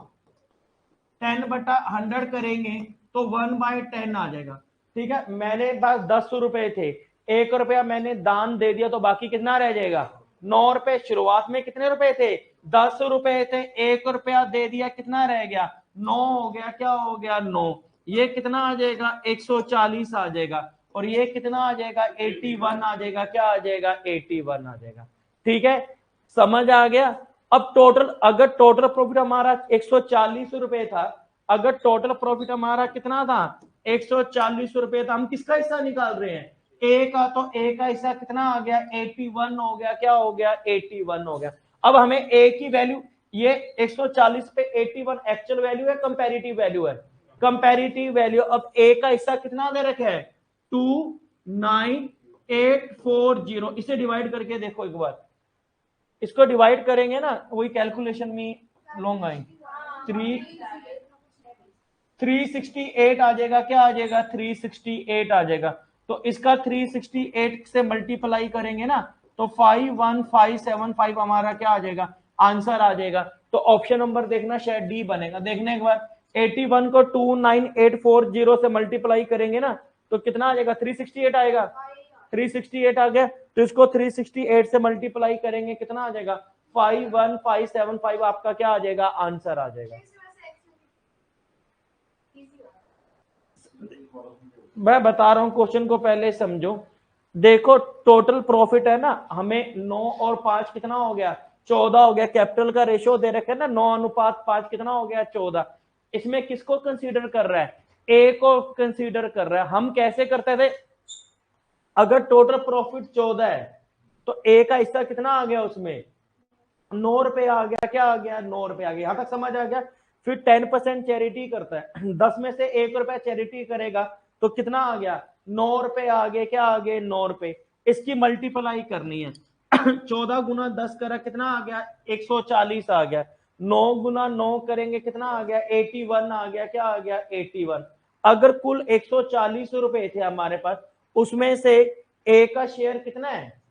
10/100 करेंगे तो 1/10 आ जाएगा। ठीक है, मैंने पास 10 रुपए थे, 1 रुपया मैंने दान दे दिया, तो बाकी कितना रह जाएगा 9 रुपए। शुरुआत में कितने रुपए थे 10 रुपए थे, 1 रुपया दे दिया, कितना रह गया 9 हो गया। क्या हो गया 9। ये कितना आ जाएगा 140 आ जाएगा। और ये कितना आ जाएगा 81 आ जाएगा। क्या आ जाएगा 81 आ जाएगा। ठीक है, समझ आ गया। अब टोटल, अगर टोटल प्रॉफिट हमारा 140 रुपए था, अगर टोटल प्रॉफिट हमारा कितना था 140 रुपए था, हम किसका हिस्सा निकाल रहे हैं ए का। तो ए का हिस्सा कितना आ गया 81 हो गया। क्या हो गया 81 हो गया। अब हमें ए की वैल्यू, ये 140 पे 81 एक्चुअल वैल्यू है कंपैरेटिव वैल्यू है, कंपैरेटिव वैल्यू। अब ए का हिस्सा कितना दे रखा है 840, इसे डिवाइड करके देखो एक बार, इसको डिवाइड करेंगे ना वही कैलकुलेशन में लॉन्ग आएंगे। 368 आ जाएगा, क्या आ जाएगा 368 आ जाएगा। तो इसका 368 से मल्टीप्लाई करेंगे ना तो 51575 हमारा क्या आ जाएगा, आंसर आ जाएगा। तो ऑप्शन नंबर देखना शायद डी बनेगा। देखने के बाद 81 को 29840 से मल्टीप्लाई करेंगे ना तो कितना आ जाएगा, 368 आएगा। 368 आ गया, तो इसको 368 से मल्टीप्लाई करेंगे कितना आ जाएगा, 51575 आपका क्या आ जाएगा, आंसर आ जाएगा। मैं बता रहा हूं, क्वेश्चन को पहले समझो। देखो टोटल प्रॉफिट है ना, हमें 9 और 5 कितना हो गया, 14 हो गया। कैपिटल का रेशियो दे रखे है ना 9:5 कितना हो गया, 14। इसमें किसको कंसीडर कर रहा है, ए को कंसीडर कर रहा है। हम कैसे करते थे, अगर टोटल प्रॉफिट 14 है तो ए का हिस्सा कितना आ गया, उसमें 9 रुपए आ गया, क्या आ गया, 9 रुपए आ गया। यहां तक समझ आ गया। फिर 10% चैरिटी करता है, 10 में से 1 रुपया चैरिटी करेगा तो कितना आ गया, 9 रुपए आ गए, क्या आ गए, 9 रुपए। इसकी मल्टीप्लाई करनी है 14 गुना 10 करा कितना आ गया, 140 आ गया। 9 गुना 9 करेंगे कितना आ गया, 81 आ गया, क्या आ गया, 81। अगर कुल 140 रुपए थे हमारे पास, उसमें से ए का शेयर कितना है,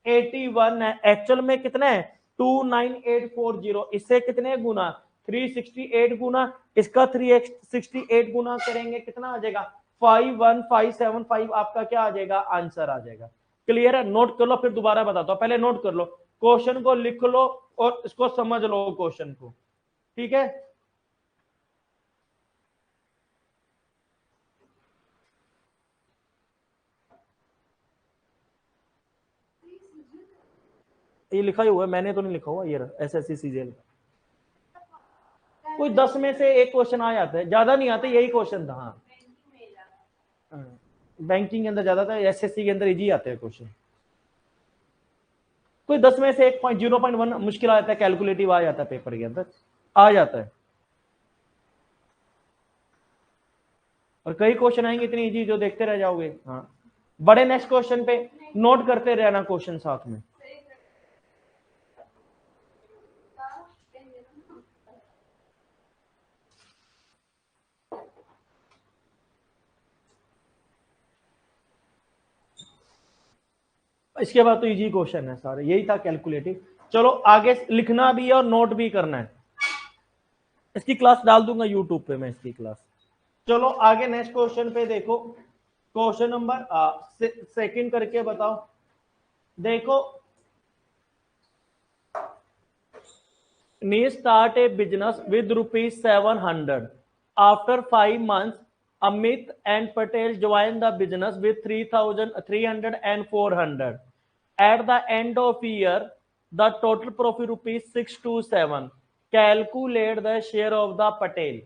81 है। एक्चुअल में कितना है, 29840। इससे कितने गुना, 368 गुना, इसका 368 गुना करेंगे कितना आ जाएगा, 51575 आपका क्या आ जाएगा, आंसर आ जाएगा। क्लियर है, नोट कर लो, फिर दोबारा बताता हूं। पहले नोट कर लो, क्वेश्चन को लिख लो और इसको समझ लो क्वेश्चन को, ठीक है। ये लिखा ही हुआ है, मैंने तो नहीं लिखा हुआ, ये SSC CGL। कोई 10 में से एक क्वेश्चन आ जाता है, ज्यादा नहीं आता, यही क्वेश्चन था। हाँ, बैंकिंग के अंदर ज्यादा था, SSC के अंदर इजी आते हैं क्वेश्चन। कोई 10 में से 1.0.1 मुश्किल आ जाता है, कैलकुलेटिव आ जाता है, पेपर के अंदर आ जाता है। और कई क्वेश्चन आएंगे इतनी इजी जो देखते रह जाओगे। हाँ, बड़े नेक्स्ट क्वेश्चन पे नोट करते रहना क्वेश्चन साथ में। इसके बाद तो इजी क्वेश्चन है सारे, यही था कैलकुलेटिव। चलो आगे लिखना भी है और नोट भी करना है। इसकी क्लास डाल दूंगा यूट्यूब पे मैं, इसकी क्लास। चलो आगे नेक्स्ट क्वेश्चन पे देखो, क्वेश्चन नंबर सेकंड करके बताओ। देखो, नी start a business with ₹700 after 5 months Amit and Patel joined the business with 3,300 and 400. At the end of year, the total profit ₹627. Calculate the share of the Patel.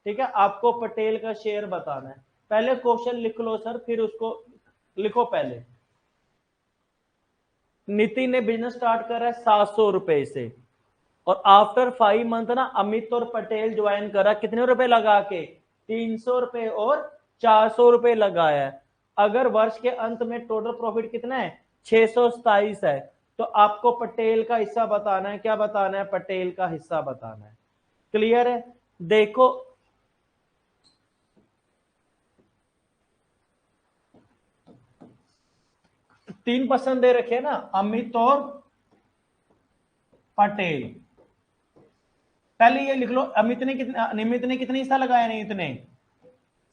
ठीक है, आपको पटेल का share बताना है। पहले क्वेश्चन लिख लो सर, फिर उसको लिखो। पहले नितिन ने बिजनेस स्टार्ट करा है 700 रुपए से, और आफ्टर 5 मंथ ना अमित और पटेल ज्वाइन करा कितने रुपए लगा के, 300 रुपए और 400 रुपए लगाया है। अगर वर्ष के अंत में टोटल प्रॉफिट कितना है, 627 है, तो आपको पटेल का हिस्सा बताना है। क्या बताना है, पटेल का हिस्सा बताना है। क्लियर है। देखो 3% दे रखे ना, अमित और पटेल। पहले ये लिख लो, अमित ने कितने हिस्सा लगाया, नहीं इतने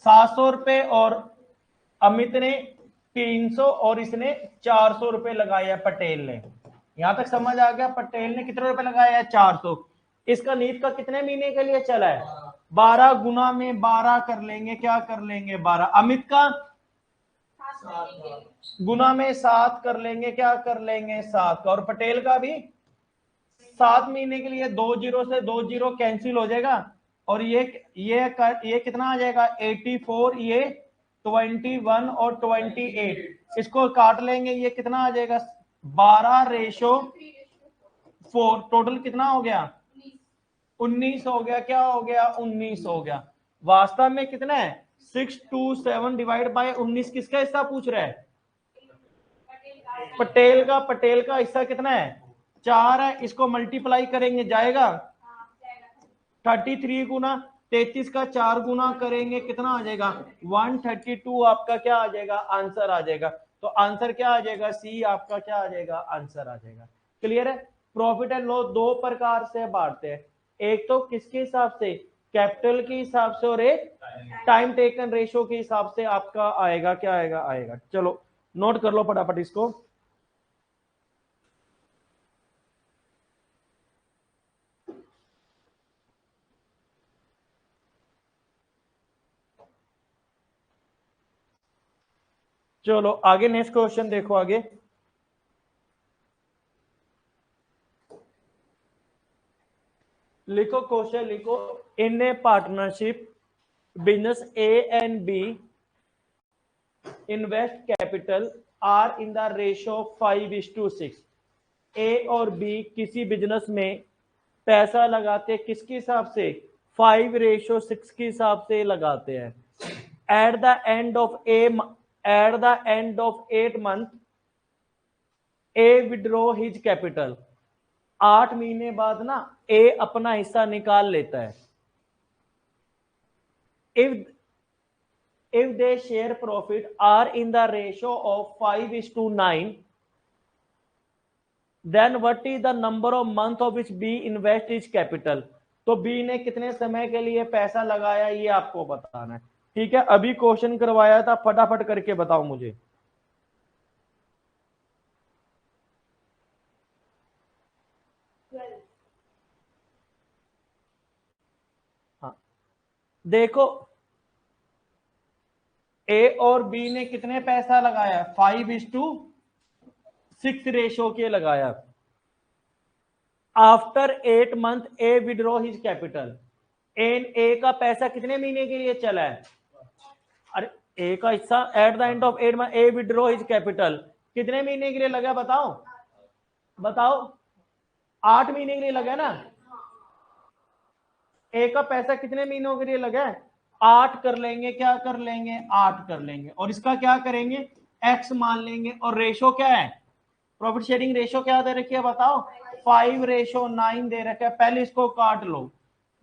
700 रुपए, और अमित ने 300 और इसने 400 रुपए लगाया पटेल ने। यहां तक समझ आ गया। पटेल ने कितने रुपए लगाया है, 400। इसका नीत का कितने महीने के लिए चला है, 12 गुना में 12 कर लेंगे, क्या कर लेंगे, 12। अमित का गुना में 7 कर लेंगे, क्या कर लेंगे, 7 का। और पटेल का भी 7 महीने के लिए 2 जीरो से 2 जीरो कैंसिल हो जाएगा, और ये कितना आ जाएगा, 84, ये 21 और 28, इसको काट लेंगे, ये कितना आ जाएगा, 12:4। टोटल कितना हो गया, 19 हो गया, क्या हो गया, 19 हो गया। वास्तव में कितना है, 627 डिवाइड बाय 19 किसका हिस्सा पूछ रहा है, पटेल का हिस्सा कितना है 4 है, इसको मल्टीप्लाई करेंगे जाएगा 33 गुना 33 का 4 गुना करेंगे कितना आ जाएगा 132 आपका क्या आ जाएगा आंसर आ जाएगा। तो आंसर क्या आ जाएगा सी आपका क्या आ जाएगा आंसर आ जाएगा। क्लियर है। प्रॉफिट एंड लॉस दो प्रकार से बांटते हैं, एक तो किसके हिसाब से कैपिटल के हिसाब से और एक टाइम टेकन रेशो के हिसाब से आपका आएगा क्या आएगा। चलो नोट कर लो फटाफट इसको। चलो आगे नेक्स्ट क्वेश्चन देखो आगे। लिखो क्वेश्चन लिखो, in a partnership business A and B invest capital are in the ratio 5:6। A और बी किसी बिजनेस में पैसा लगाते किसके हिसाब से 5:6 के हिसाब से लगाते हैं। Eight the end of 8 month A withdraw his capital. 8 महीने बाद ना ए अपना हिस्सा निकाल लेता है। if they share profit are in the ratio of 5:9, then what is the number of month of which B invest his capital। तो B ने कितने समय के लिए पैसा लगाया ये आपको बताना है। ठीक है, अभी क्वेश्चन करवाया था, फटाफट करके बताओ मुझे। हाँ देखो, ए और बी ने कितने पैसा लगाया 5:6 रेशो के लगाया। After 8 month A withdraw his capital. एन ए का पैसा कितने महीने के लिए चला है, अरे ए का हिस्सा eight the end of 8 month A withdraw his capital कितने महीने के लिए लगा बताओ 8 महीने के लिए लगा ना। ए का पैसा कितने महीनों के लिए लगा है 8 कर लेंगे, क्या कर लेंगे 8 कर लेंगे, और इसका क्या करेंगे एक्स मान लेंगे। और रेशो क्या है प्रॉफिट शेयरिंग रेशो क्या दे रखी है बताओ 5:9 दे रखा है। पहले इसको काट लो,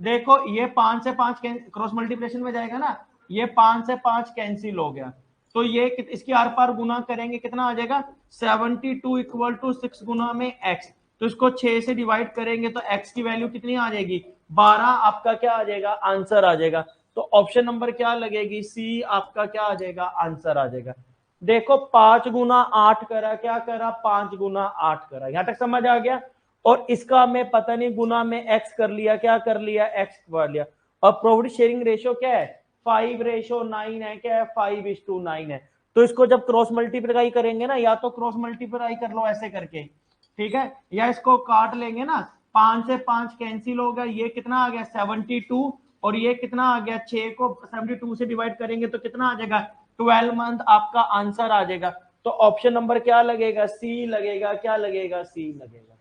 देखो ये 5 से 5 क्रॉस मल्टीप्लिकेशन में जाएगा ना, ये 5 से 5 कैंसिल हो गया, तो ये इसकी आर पार गुना करेंगे कितना आ जाएगा 72 इक्वल टू 6 गुना में एक्स। तो इसको 6 से डिवाइड करेंगे तो एक्स की वैल्यू कितनी आ जाएगी 12 आपका क्या आ जाएगा आंसर आ जाएगा। तो ऑप्शन नंबर क्या लगेगी सी आपका क्या आ जाएगा आंसर आ जाएगा। देखो 5 गुना 8 करा, क्या करा 5 गुना 8 करा, यहां तक समझ आ गया। और इसका मैं पता नहीं गुना में एक्स कर लिया, क्या कर लिया एक्स कर लिया। और प्रॉफिट शेयरिंग रेशो क्या है 5:9 है, क्या है 5:9 है। तो इसको जब क्रॉस मल्टीप्लाई करेंगे ना, या तो क्रॉस मल्टीप्लाई कर लो ऐसे करके, ठीक है, या इसको काट लेंगे ना, 5 से 5 कैंसिल हो गया, ये कितना आ गया 72, और ये कितना आ गया 6 को 72 से डिवाइड करेंगे तो कितना आ जाएगा 12 मंथ आपका आंसर आ जाएगा। तो ऑप्शन नंबर क्या लगेगा सी लगेगा, क्या लगेगा सी लगेगा।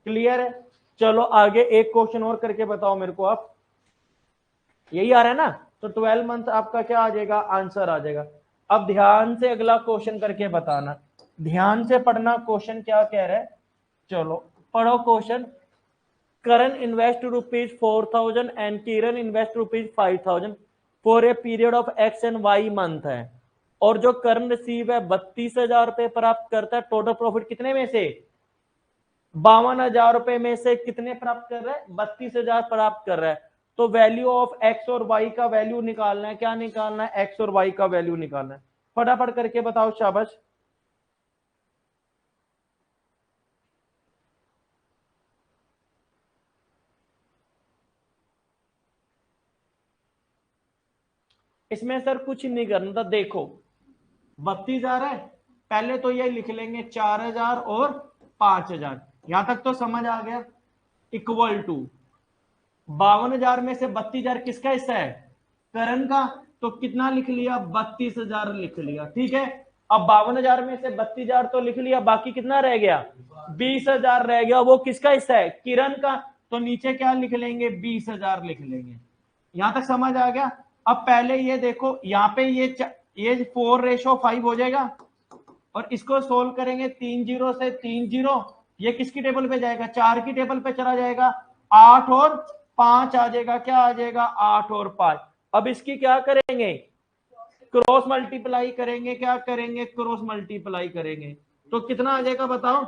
क्लियर है। चलो आगे एक क्वेश्चन और करके बताओ मेरे को आप, यही आ रहा है ना, तो 12 मंथ आपका क्या आ जाएगा आंसर आ जाएगा। अब ध्यान से अगला क्वेश्चन करके बताना, ध्यान से पढ़ना क्वेश्चन क्या कह रहा है। चलो पढ़ो question. Karan invest ₹4,000 and Kiran invest ₹5,000 for a period of X and Y month है, और जो करण रिसीव है 32,000 रुपए प्राप्त करता है। टोटल प्रॉफिट कितने में से 52,000 रुपए में से कितने प्राप्त कर रहा है 32,000 प्राप्त कर रहा है। तो वैल्यू ऑफ एक्स और वाई का वैल्यू निकालना है, क्या निकालना है एक्स और वाई का वैल्यू निकालना है। फटाफट करके बताओ शाबाश। इसमें सर कुछ नहीं करना था, देखो 32,000 है, पहले तो ये लिख लेंगे 4,000 और 5,000, यहां तक तो समझ आ गया। इक्वल टू 52,000 में से 32,000 किसका हिस्सा है करण का, तो कितना लिख लिया 32,000 लिख लिया, ठीक है। अब 52,000 में से 32,000 तो लिख लिया, बाकी कितना रह गया 20,000 रह गया, वो किसका हिस्सा है किरण का, तो नीचे क्या लिख लेंगे 20,000 लिख लेंगे। यहां तक समझ आ गया। अब पहले ये देखो यहाँ पे ये 4:5 हो जाएगा, और इसको सोल्व करेंगे 3 0 से 3 0, ये किसकी टेबल पे जाएगा, 4 की टेबल पे चला जाएगा, 8 और 5 आ जाएगा, क्या आ जाएगा 8 और 5। अब इसकी क्या करेंगे, क्रॉस मल्टीप्लाई करेंगे, क्या करेंगे क्रॉस मल्टीप्लाई करेंगे, तो कितना आ जाएगा बताओ,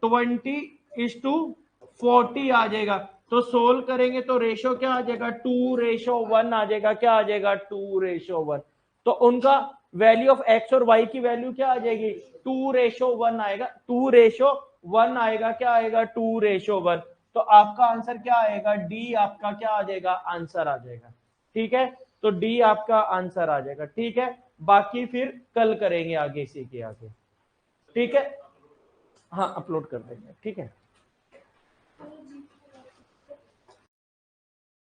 20:40 आ जाएगा। तो सोल्व करेंगे तो रेशो क्या आ जाएगा, 2:1 आ जाएगा, क्या आ जाएगा 2:1। तो उनका वैल्यू ऑफ एक्स और वाई की वैल्यू क्या आ जाएगी, 2:1 आएगा, 2:1 आएगा, क्या आएगा 2:1। तो आपका आंसर क्या आएगा, डी आपका क्या आ जाएगा, आंसर आ जाएगा। ठीक है, तो डी आपका आंसर आ जाएगा। ठीक है, बाकी फिर कल करेंगे आगे इसी के आगे। ठीक है, हाँ अपलोड कर देंगे। ठीक है।